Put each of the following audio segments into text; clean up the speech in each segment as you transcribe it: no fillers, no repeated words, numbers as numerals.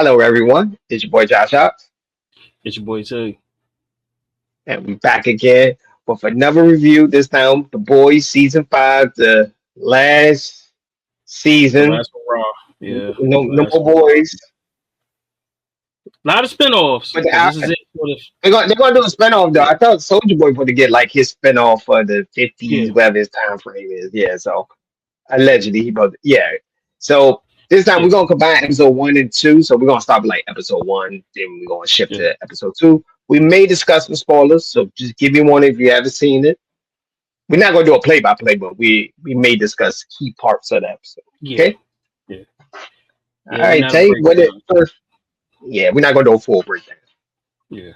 Hello, everyone. It's your boy Josh Ox, It's your boy Tae. and we're back again with another review. This time, The Boys season five, the last The season. last hurrah. Yeah, No, the no last more hurrah. boys. A lot of spinoffs But because this is it for the they're gonna do a spinoff though. I thought Soldier Boy going to get like his spinoff for the yeah 50s, whatever his time frame is. Yeah, so allegedly he both. Yeah, so this time yeah we're gonna combine episode one and two. So we're gonna start with like episode one, then we're gonna shift yeah to episode two. We may discuss some spoilers, so just give me one if you haven't seen it. We're not gonna do a play by play, but we may discuss key parts of the episode. yeah Okay. yeah All yeah. We're right, not a Tate. What it breakdown. first? Yeah, we're not gonna do a full breakdown. Yeah,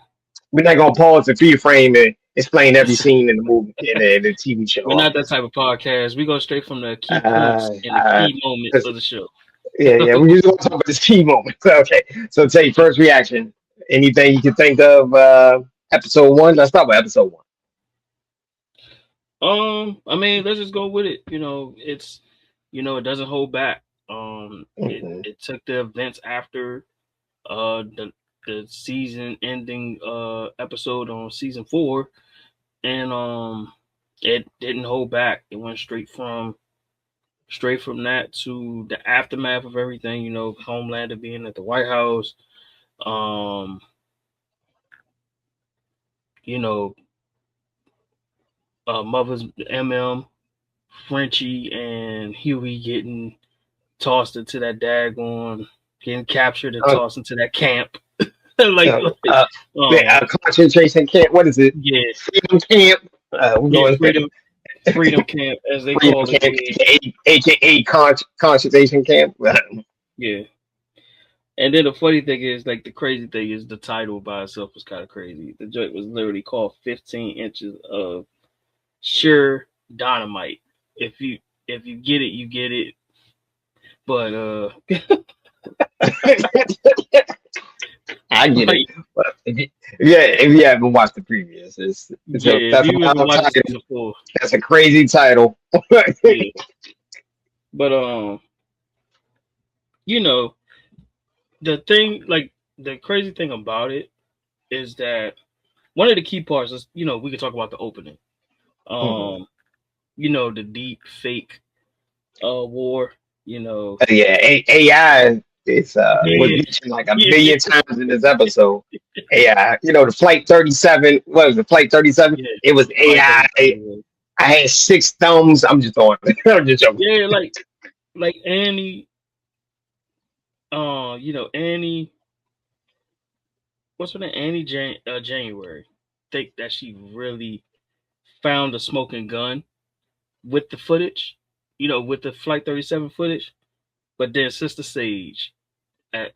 We're not gonna pause the feed frame and explain every scene in the movie in the TV show. we're not that Obviously. type of podcast. We go straight from the key Uh, points and the uh, key moments 'cause- of the show. yeah. We just want to talk about this key moment. Okay. So, Tate, first reaction. Anything you can think of? Episode one. Let's start with episode one. I mean, let's just go with it. It doesn't hold back. It Mhm. it took the events after the season ending episode on season 4, and it didn't hold back. It went straight from that to the aftermath of everything. Homelander being at the White House. Um, you know, Mother's MM, Frenchie, and Huey getting tossed into that daggone, getting captured and Uh, tossed into that camp. like, uh, like, uh, um, concentration camp. What is it? yeah, Freedom camp. We're yeah, going freedom camp as they freedom call it. camp, Yeah, aka concentration camp. yeah. And then the funny thing is, like, the crazy thing is, the title by itself was kind of crazy. The joint was literally called 15 Inches of Sure Dynamite. If you get it, you get it. But I get it. like, But if you haven't watched the previous, yeah, if that's a you ever wild watched title. season 4, That's a crazy title. yeah. But you know, the thing, like, the crazy thing about it is that one of the key parts is, we could talk about the opening. Mhm. The deep fake war. Yeah, AI is was Yeah, mentioned like a yeah, million times in this episode. AI, the flight 37. What was it? Flight 37. yeah. It was Flight AI. 37. I had six thumbs. I'm just throwing. I'm just joking. Yeah, like Annie. Annie. What's her name? January. Think that she really found a smoking gun with the footage. With the Flight 37 footage. But then Sister Sage,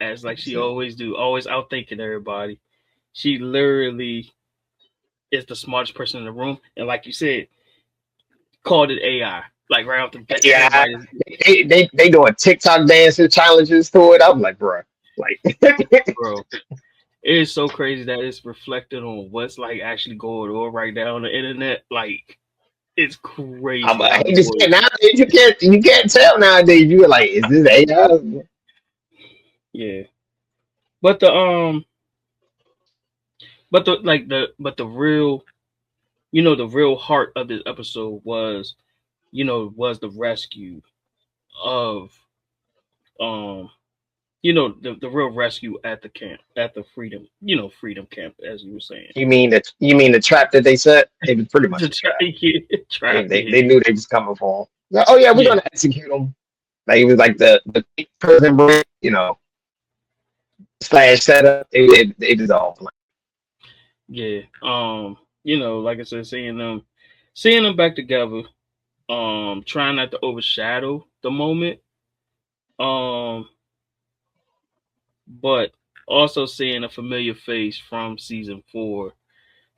as like she always do, always outthinking everybody. She literally is the smartest person in the room, and like you said, called it AI. Like right off the bat, Yeah, everybody's they doing TikTok dances challenges to it. I'm like, bro, like, bro. It is so crazy that it's reflected on what's like actually going on right now on the internet. Like, it's crazy I how hate the to say it, boys. nowadays you can't tell nowadays. You're like, is this AI? Yeah, but the real, the real heart of this episode was the rescue of um the real rescue at the camp, at the freedom camp, as you were saying. You mean the trap that they set? It was pretty much To a try, trap. They, trap, they, yeah, they knew they was coming for him. Oh yeah, we're yeah, gonna execute them. Like it was like the prison break, slash setup. It was all planned. yeah. Like I said, seeing them back together, trying not to overshadow the moment, um, but also seeing a familiar face from season 4,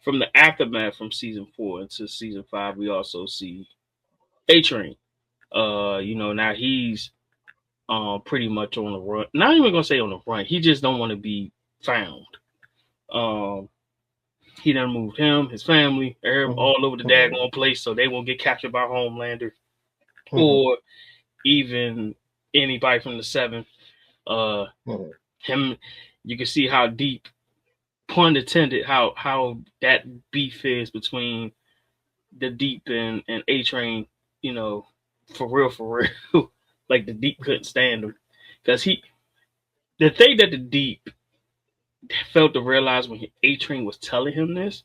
from the aftermath from season 4 into season 5. We also see A Train. Now he's pretty much on the run. Not even gonna say on the run. He just don't want to be found. Um, he done moved him, his family, Mhm, all over the mhm, daggone place, so they won't get captured by Homelander mhm, or even anybody from the Seven. Uh, mhm. him, you can see how deep, pun intended, how that beef is between the Deep and A Train. You know, for real, like the Deep couldn't stand him because the thing that the Deep failed to realize when A Train was telling him this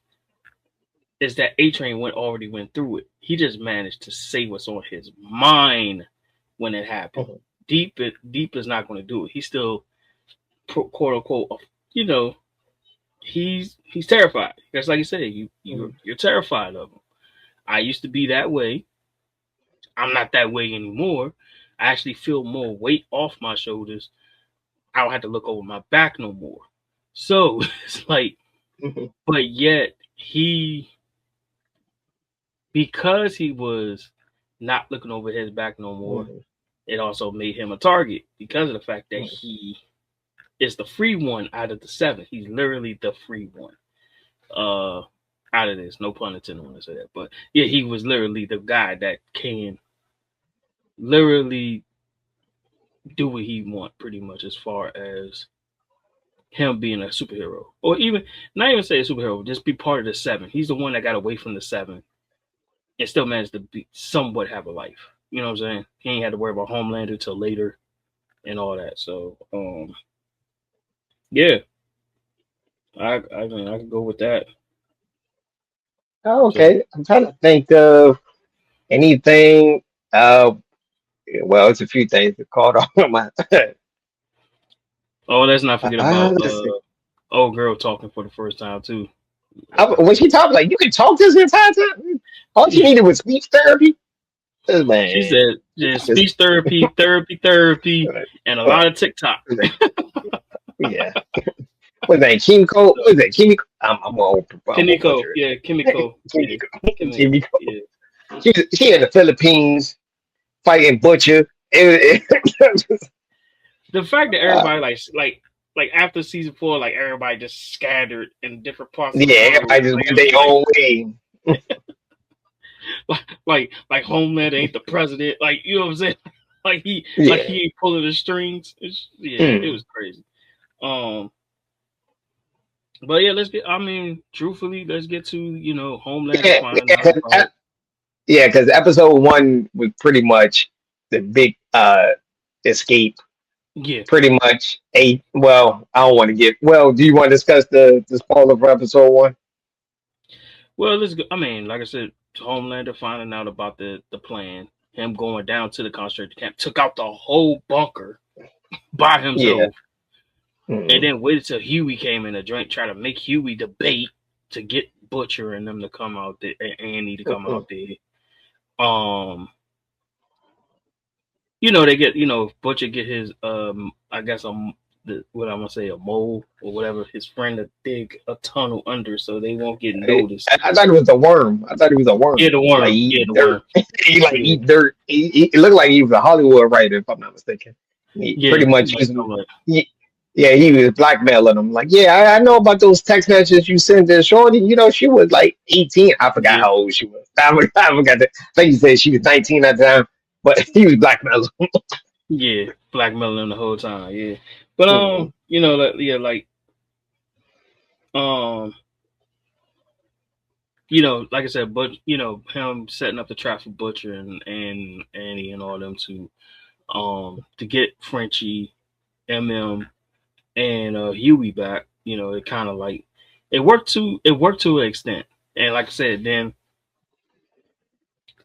is that A Train already went through it. He just managed to say what's on his mind when it happened. Mhm. Deep is not going to do it. He's still quote unquote, you know, he's terrified. That's like you said, you're terrified of him. I used to be that way. I'm not that way anymore. I actually feel more weight off my shoulders. I don't have to look over my back no more. So it's like, Mhm. but yet because he was not looking over his back no more, Mhm. it also made him a target because of the fact that Mhm. he is the free one out of the seven. He's literally the free one. Out of this, no pun intended when I say that, but yeah, he was literally the guy that can literally do what he want pretty much as far as him being a superhero, or even not even say a superhero, just be part of the seven. He's the one that got away from the seven and still managed to be somewhat have a life. You know what I'm saying? He ain't had to worry about Homelander till later and all that. So yeah, I mean I could go with that. Oh, So okay. I'm trying to think of anything. Well, it's a few things that caught on my. let's not forget about Let's see. old girl talking for the first time too. When she talked, like you can talk this entire time. All she Yeah. needed was speech therapy. She Man, said, you yeah, talk this. speech therapy, and a lot of TikTok. Yeah. What's that? Kimiko? What's that? Kimiko? I'm gonna Kimiko, butcher yeah, it. Kimiko, yeah, Kimiko. Kimiko, Kimiko. yeah. She in the Philippines fighting butcher. The fact that Uh, everybody like after season 4, like everybody just scattered in different parts of the yeah, world. everybody just Like it went was their own way. like Homelander ain't the president. Like you know what I'm saying? Like Yeah. he ain't pulling the strings. It Mm. was crazy. Um, but yeah, let's get. I mean, truthfully, let's get to Homelander Yeah, finding out about. yeah, because episode one was pretty much the big escape. Yeah. Pretty much a well, I don't want to get well. Do you want to discuss the spoiler for episode one? Well, let's go. I mean, like I said, Homelander finding out about the plan, him going down to the concentrated camp, took out the whole bunker by Yeah. himself, and Mm. then waited till Huey came in the drink, try to make Huey debate to get Butcher and them to come out there, and Annie to come Mm. out there. Um, they get Butcher get his I guess what I'm gonna say, a mole or whatever, his friend to dig a tunnel under so they won't get noticed. I thought it was a worm. I thought it was a Yeah, worm. the Like worm. he Yeah, eat the dirt. worm. He like Yeah, eat dirt. It looked like he was a Hollywood writer, if I'm not mistaken. He yeah. pretty much Like using. I'm like, Yeah, he was blackmailing them. Like, yeah, I know about those text messages you sent to Shorty. She was like 18. I forgot yeah, how old she was. I forgot that. I think you said she was 19 at the time, but he was blackmailing. yeah, blackmailing the whole time. Yeah, but Mhm. um, like I said, but him setting up the trap for Butcher and Annie and all them to get Frenchie, MM, and Huey back. It kind of like it worked to an extent, and like I said, then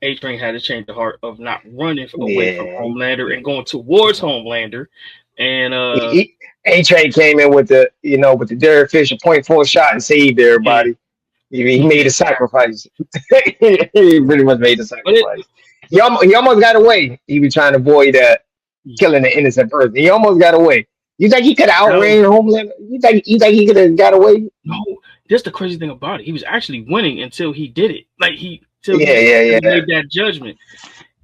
A Train had to change the heart of not running away from Yeah. Homelander and going towards Homelander, and A Train came in with the Derek Fisher .4 shot and saved yeah, everybody. He he made a did that. sacrifice. He pretty much made a But it, sacrifice. He almost got away. He was trying to avoid killing an innocent person. He almost got away. You think he could have that was outran Homeland? You think he could have got away? no. That's the crazy thing about it. He was actually winning until he did it. Like Yeah, yeah, till he yeah. made that judgment.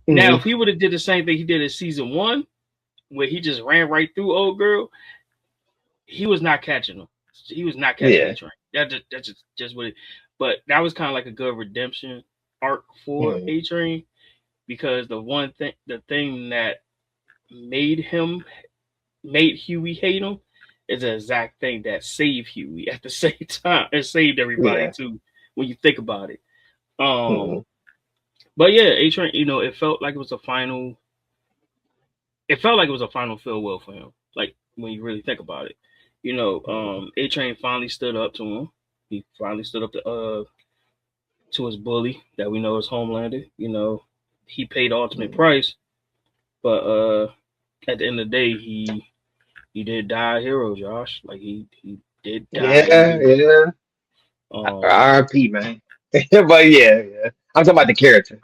Now, Hmm. if he would have did the same thing he did in season 1, where he just ran right through old girl, he was not catching him. He was not catching Yeah. A-Train. That's just what it. But that was kind of like a good redemption arc for Hmm. A-Train, because the thing that made Huey hate him is the exact thing that saved Huey at the same time. It saved everybody Yeah. too when you think about it. Hmm. But yeah, A Train, it felt like it was a final. It felt like it was a final farewell for him. Like when you really think about it, A Train finally stood up to him. He finally stood up to his bully that we know is Homelander. He paid the ultimate price, but at the end of the day, he did die a hero, Josh. Like he did die a Yeah, hero. yeah. Um, R.I.P. man. But yeah, yeah. I'm talking about the character.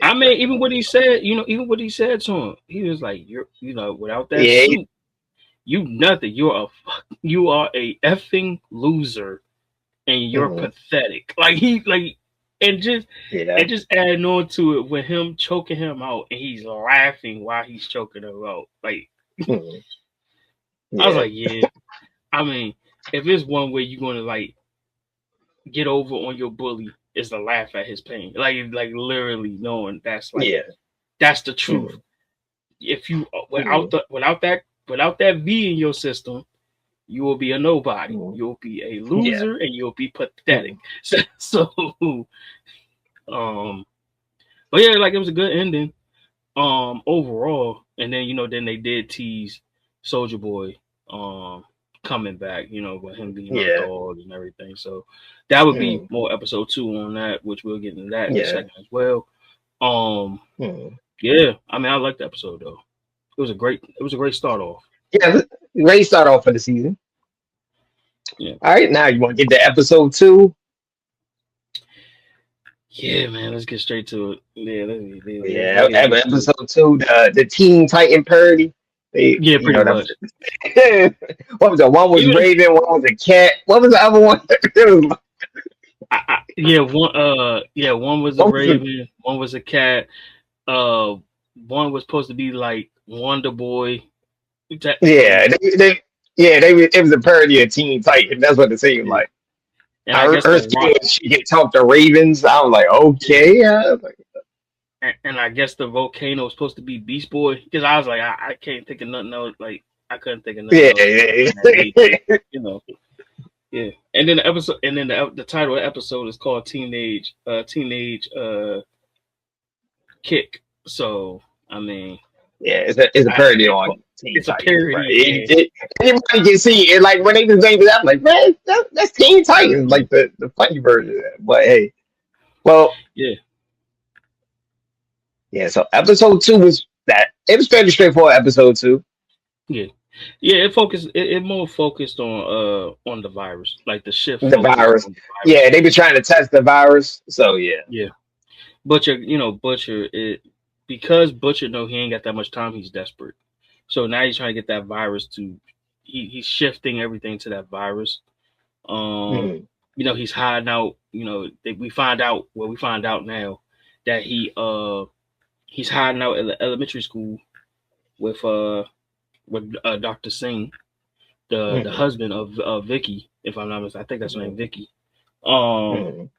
I Right. mean, even what he said to him, he was like, without that Yeah, suit, you nothing. You are a effing loser, and you're mhm. pathetic. Like and just Yeah, and just adding on to it with him choking him out, and he's laughing while he's choking him out. Like mhm. I was Yeah, like, yeah. I mean, if it's one way you're gonna like get over on your bully is to laugh at his pain, like literally knowing yeah. that's the truth. Mhm, If you mhm, without that V in your system, you will be a nobody. mhm. You'll be a Yeah. loser, and you'll be pathetic. Mhm, So um, but yeah, like it was a good ending. Overall, and then they did tease Soldier Boy coming back, with him being yeah. unthawed and everything. So that would be Mhm, more episode 2 on that, which we'll get into that in a yeah. second as well. Um Mhm. yeah, I mean I liked the episode though. It was a great start off. Yeah, great start off for the season. Yeah. All right, now you want to get to episode 2? Yeah, man, let's get straight to it. Yeah, Yeah, let's get right to it. episode 2, the Teen Titan parody. They, Yeah, pretty that was much. what was that? One was Even Raven, one was a cat. What was the other one? It was, one was a what was the, raven, one was a cat. Uh, one was supposed to be like Wonder Boy. yeah, it was a parody of Teen Titan. That's what it seemed Yeah. like. And I guess Her the skin rock, was she could talk to ravens. I was like, yeah, okay, I was like, and I guess the volcano was supposed to be Beast Boy because I was like, I can't think of nothing else. Like I couldn't think of nothing yeah, else yeah, in that nature, yeah. you know. Yeah, and then the title of the episode is called Teenage Kick. So I mean, Yeah, it's a parody on Teen it's a Titans, right? parody. Yeah, Anybody can see it. Like when they was naming it, I'm like, man, that's Teen Titans, like the funny version of that. But hey, well, yeah, yeah. So episode 2 was that. It was fairly straightforward. Episode 2, yeah. Yeah, it more focused on the virus. Like the shift the focused virus. on the Yeah, virus. they been trying to test the virus. So yeah. Yeah. Butcher it because Butcher know he ain't got that much time, he's desperate. So now he's trying to get that virus to he's shifting everything to that virus. Um, Mhm, he's hiding out, we find out now that he's hiding out at the elementary school with Dr. Singh, the mhm, husband of Vicky, if I'm not mistaken. I think that's her name, Vicky. Um mhm.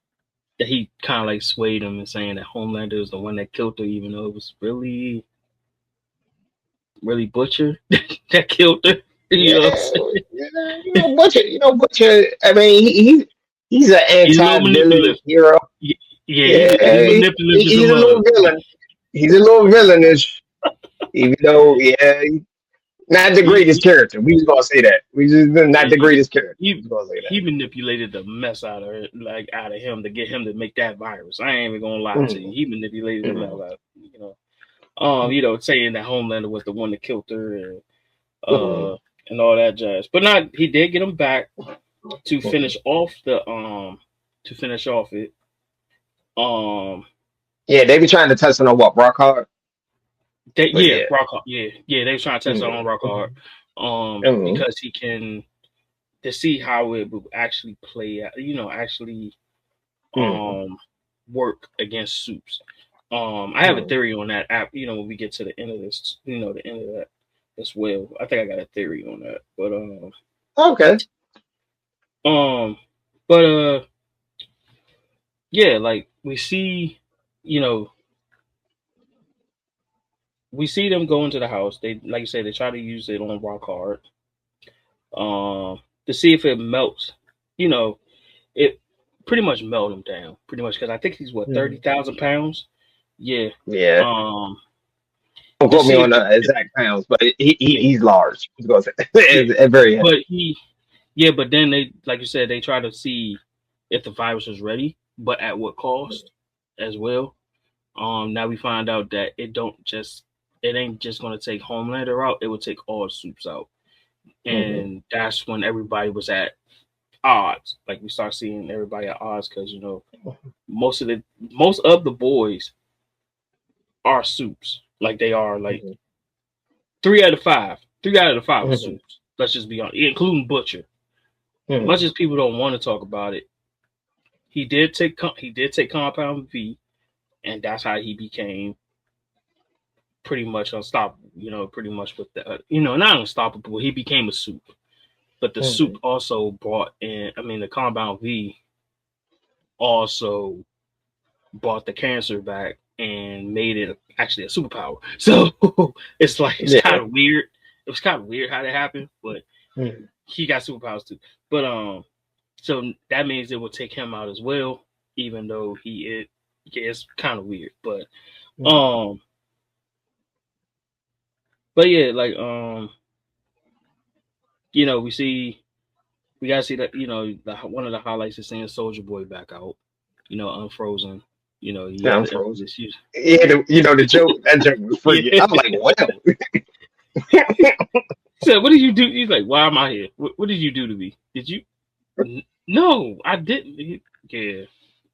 that he kind of like swayed him and saying that Homelander is the one that killed her, even though it was really Butcher that killed her. You Yeah, know what I'm saying? Butcher. Butcher. I mean, he's an He's a little anti-villain manipulative. hero. Yeah, he Yeah, manipulative as a he's a mug. little villain. He's a little villainish, even though, yeah, not the He greatest character. We just gonna say that. We just not the he greatest character. We he just gonna say he manipulated the mess out of her, like out of him to get him to make that virus. I ain't even gonna lie to you. that. He manipulated the Mm, hell out. Saying that Homelander was the one that killed her mm, and all that jazz. But not he did get him back to mm. finish off it. Um, Yeah, they be trying to test on what Rock Hard, but yeah. Rock Hard. Yeah, they was trying to test it on Mm, Rock Hard. mm, Because he can to see how it would actually play out. Actually mm, work against Supes. I have a mm. theory on that app. When we get to the end of this, the end of that as well. I think I got a theory on that, but Okay. um, but yeah, like you know, we see them go into the house. They, like you said, they try to use it on Rock Hard. to see if it melts. You know, it pretty much melted him down, pretty much, because I think he's what, 30,000 pounds. Yeah. Yeah. Um, Don't to quote me see if on it, the exact pounds, but yeah, he's large. Because yeah, it's very but heavy. but then they, like you said, they try to see if the virus is ready, but at what cost as well. Now we find out that it ain't just gonna take Homelander out; it would take all the Supes out, Mm-hmm. and that's when everybody was at odds. Like we start seeing everybody at odds because most of the boys are Supes. Like they are like Mm-hmm. 3 out of 5. 3 out of the 5 are Mm-hmm. Supes. Let's just be honest, including Butcher. Much Mm-hmm. as people don't want to talk about it, he did take Compound V, and that's how he became pretty much unstoppable. Pretty much with the not unstoppable. He became a Supe, but the Supe Mm-hmm. also brought in. I mean, the Compound V also brought the cancer back and made it actually a superpower. So it's Yeah. kind of weird. It was kind of weird how that happened, but Mm-hmm. he got superpowers too. But so that means it will take him out as well, even though he is. Yeah, it's kind of weird, um, but yeah, like we gotta see that one of the highlights is seeing Soldier Boy back out, unfrozen. He Yeah, had I'm the frozen. issues. Yeah, the joke, that joke was freaking. Yeah. I'm like, well. So what did you do? He's like, why am I here? What did you do to me? Did you? No, I didn't. Yeah.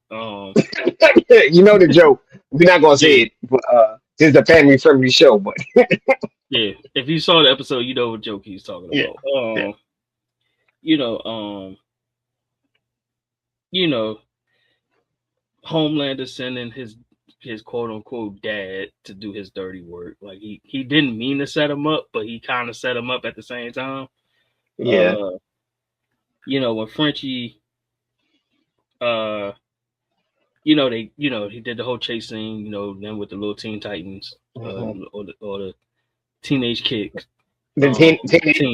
Um. The joke. We're not gonna say Yeah. it, but this is a family friendly show. But Yeah. If you saw the episode, you know what joke he's talking yeah, about. yeah, You know. Um. You know. Homelander sending his quote unquote dad to do his dirty work. Like he didn't mean to set him up, but he kind of set him up at the same time. yeah. Uh. When Frenchie he did the whole chase scene, then with the little Teen Titans, Mhm. or the Teenage Kicks, The team.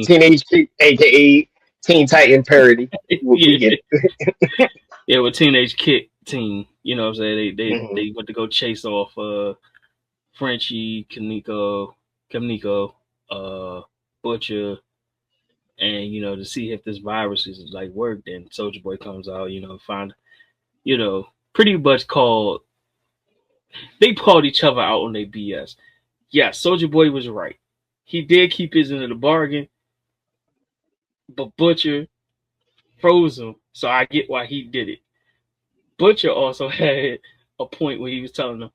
teenage Kick, aka Teen Titan parody. We Yeah, get it. yeah, with Teenage Kick team. You know what I'm saying? Mhm. They went to go chase off Frenchie, Kamiko, Butcher, and to see if this virus is like work. Then Soldier Boy comes out, find pretty much they called each other out on their BS. Yeah, Soldier Boy was right. He did keep his end of the bargain, but Butcher froze him, so I get why he did it. Butcher also had a point where he was telling them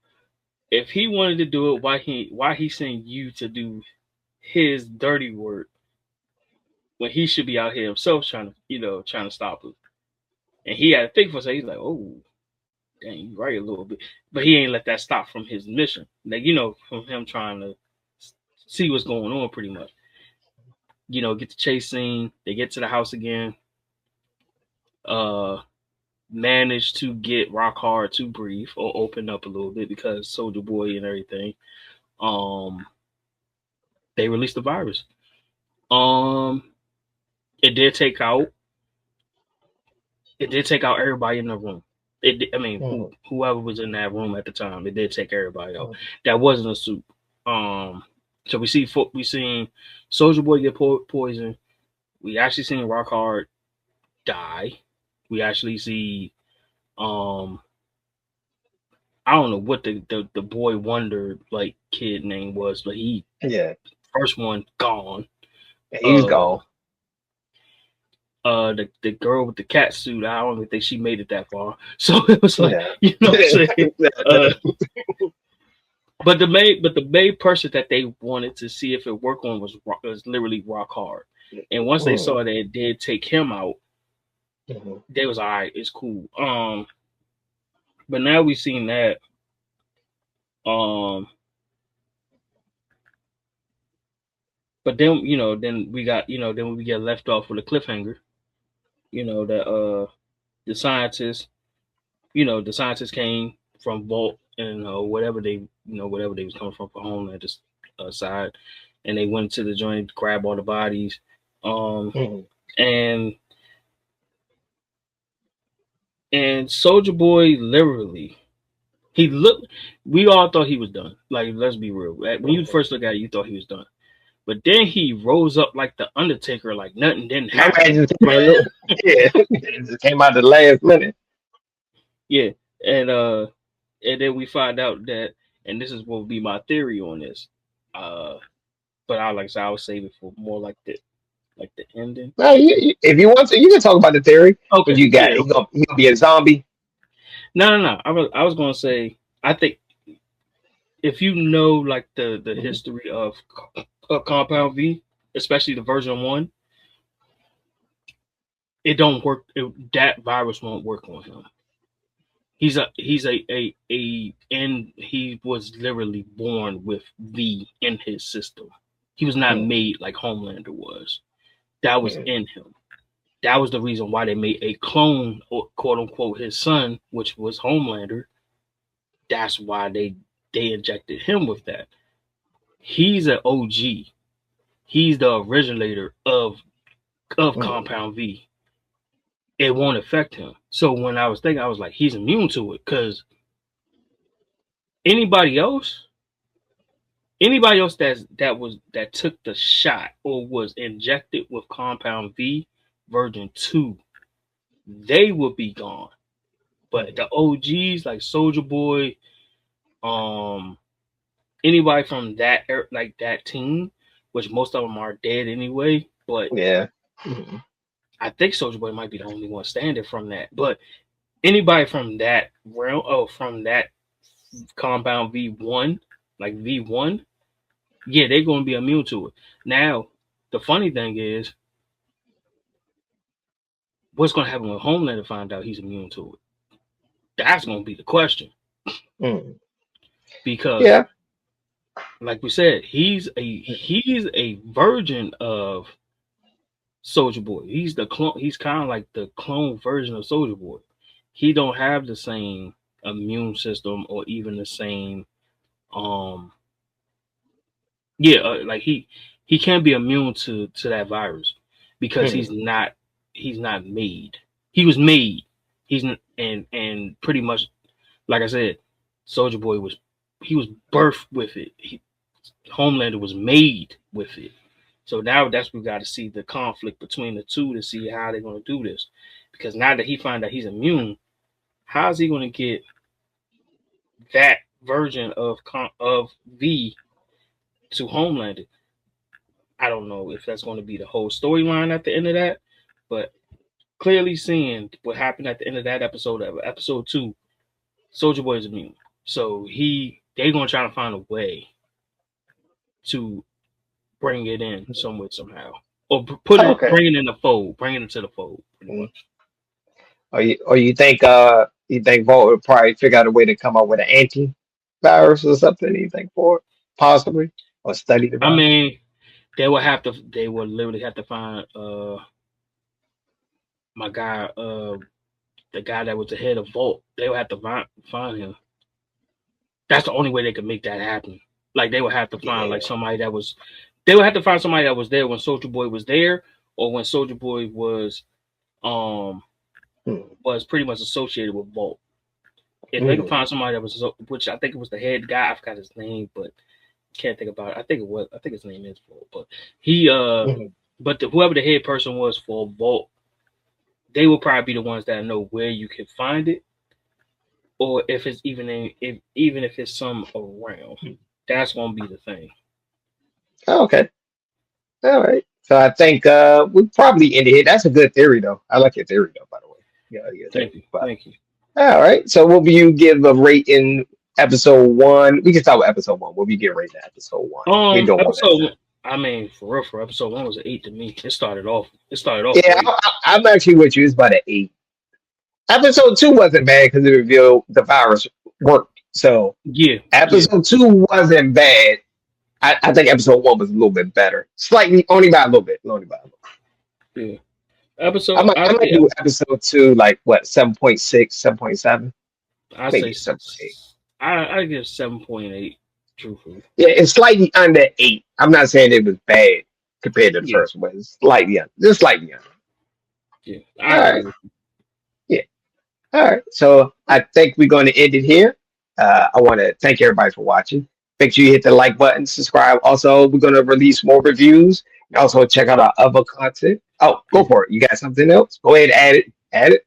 if he wanted to do it, why he sent you to do his dirty work when he should be out here himself trying to stop him. And he had to think for a second. He's like, oh, dang, you right a little bit, but he ain't let that stop from his mission. Like from him trying to see what's going on, pretty much. Get the chase scene. They get to the house again. Uh, Managed to get Rock Hard to breathe or open up a little bit because Soldier Boy and everything. Um, they released the virus. Um, it did take out. It did take out everybody in the room. I mean, Mhm. whoever was in that room at the time, it did take everybody out. Mhm. That wasn't a Supe. So we seen Soldier Boy get poisoned. We actually seen Rock Hard die. We actually see I don't know what the boy wonder like kid name was, but he Yeah, first one gone. he's Uh, gone. the girl with the cat suit, I don't even think she made it that far. So it was like, Yeah. what I'm saying. But the main person that they wanted to see if it worked on was literally Rock Hard. And once they Mhm. saw that it did take him out, Mhm. they was all right, it's cool. But now we've seen that. Um, but then we got, then we get left off with a cliffhanger. That the scientists came from Vault and whatever they was coming from Homelander's side, and they went to the joint, grab all the bodies. Mhm. And Soldier Boy literally, he looked. We all thought he was done. Like, let's be real. When you first look at it, you thought he was done. But then he rose up like the Undertaker, like nothing didn't My happen. man just came out, yeah, it just came out the last minute. Yeah, and then we find out that, and this is what would be my theory on this. But I like I said, I would save it for more like the ending. Well, if you want to, you can talk about the theory. What Okay, you got? yeah, okay. He gonna be a zombie. No. I was gonna say, I think if you know like the Mhm. history of Compound V, especially the version 1, it don't work. That virus won't work on him. And he was literally born with V in his system. He was not Mhm. made like Homelander was. That was Mhm. in him. That was the reason why they made a clone, or quote unquote, his son, which was Homelander. That's why they injected him with that. He's an OG. He's the originator of Mhm. Compound V. It won't affect him. So when I was thinking, I was like, he's immune to it, because anybody else, that took the shot or was injected with Compound V version 2, they would be gone. But Mhm. the OGs like Soldier Boy, um, anybody from like that team, which most of them are dead anyway. But Yeah. Mhm. I think Soldier Boy might be the only one standing from that. But anybody from that realm, from that Compound V1, like V1, yeah, they're going to be immune to it. Now, the funny thing is, what's going to happen when Homelander find out he's immune to it? That's going to be the question, Mhm. because, Yeah. like we said, he's a version of Soldier Boy. He's the clone. He's kind of like the clone version of Soldier Boy. He don't have the same immune system or even the same um yeah, like he can't be immune to that virus, because Mhm. he's not made. He was made. And pretty much, like I said, Soldier Boy was birthed with it. Homelander was made with it. So now that's we got to see the conflict between the two to see how they're going to do this. Because now that he find out he's immune, how's he going to get that version of V to Homelander? I don't know if that's going to be the whole storyline at the end of that, but clearly seeing what happened at the end of that episode of episode 2, Soldier Boy is immune. So they're going to try to find a way to bring it in some way somehow, or Okay. bring it in the fold, bring it into the fold, pretty Mhm. much. Or you think Vought would probably figure out a way to come up with an anti-virus or something? You think for it, possibly, or study the I virus? mean, they would literally have to find my guy, the guy that was the head of Vault. They would have to find him. That's the only way they could make that happen. Like, they would have to find like Yeah. somebody that was. They would have to find somebody that was there when Soldier Boy was there, or when Soldier Boy um Mhm. was pretty much associated with Vault. If they could Mhm. find somebody that was, which I think it was the head guy, I forgot his name, but can't think about it. I think it was. I think his name is Vault, but he Mhm. but whoever the head person was for Vault, they will probably be the ones that know where you can find it, or if it's even if it's some around. That's gonna be the thing. Okay. All right. So I think we probably ended here. That's a good theory, though. I like your theory, though. By the way. Yeah, your theory. Thank you, But thank you. all right. So what will you give a rating? Episode 1. We can start with episode 1. What will you give rating episode 1? We do one at a time. Episode. I mean, for real, for episode 1 was an 8 to me. It started off. It started off Yeah, great. I'm actually with you. It's about an 8. Episode 2 wasn't bad because it revealed the virus worked. So Yeah, yeah, episode 2 wasn't bad. I think episode 1 was a little bit better. Slightly, only by a little bit. Only by a little. yeah. I might do episode 2 like what 7.6, 7.7, I say maybe 7.8. I give 7.8. Truthfully, Yeah, it's slightly under 8. I'm not saying it was bad. compared to the Yeah, first one. It's slightly younger, just slightly younger. yeah, All I right, agree with yeah. All right, so I think we're going to end it here. I want to thank everybody for watching. Make sure you hit the like button, subscribe. Also, we're going to release more reviews. And also, check out our other content. Oh, go you. for it. You got something else? Go ahead, add it. Add it.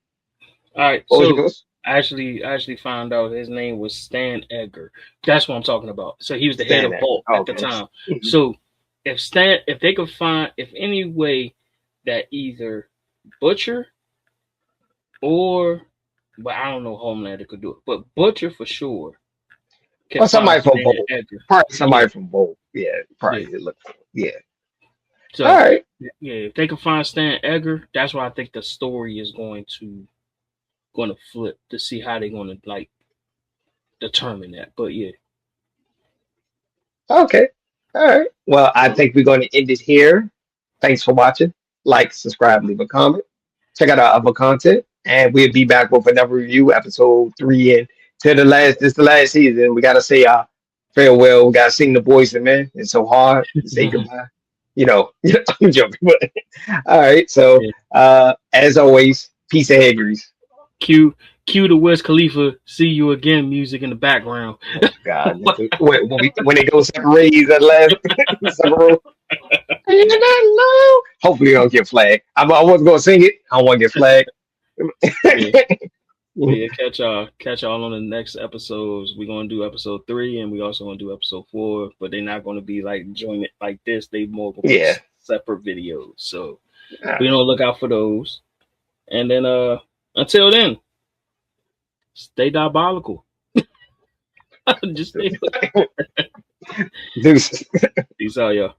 All right, What was so yours? I actually found out his name was Stan Edgar. That's what I'm talking about. So he was the head Stand of there. Vault at the Okay. time. Mhm. So if they could find, if any way that either Butcher or, but I don't know Homelander could do it, but Butcher for sure can Or find somebody from Stan both. Edgar. Probably Yeah, somebody from both. Yeah, yeah. probably look for it. Yeah. All So right. yeah, if they can find Stan Edgar, that's why I think the story is going to flip to see how they're going to like determine that. But yeah, Okay. All right. Well, I think we're going to end it here. Thanks for watching. Like, subscribe, leave a comment. Check out our other content, and we'll be back with another review, episode 3. And to the last, this is the last season. We gotta say our farewell. We gotta sing the boys and men. It's so hard to say goodbye. I'm joking. But all right. So, yeah. as always, peace and hair grease. Cue cue the Wiz Khalifa "See You Again" music in the background. Oh God! When it goes separate at last, separate. Hopefully, we don't get flagged. I wasn't gonna sing it. I don't want to get flagged. Yeah. But yeah, catch y'all on the next episodes. We're gonna do episode 3 and we also gonna do episode 4, but they're not gonna be like joined like this. They more gonna be Yeah. separate videos. So All right. be on the lookout for those. And then until then, stay diabolical. Just stay Deuces. peace out, y'all.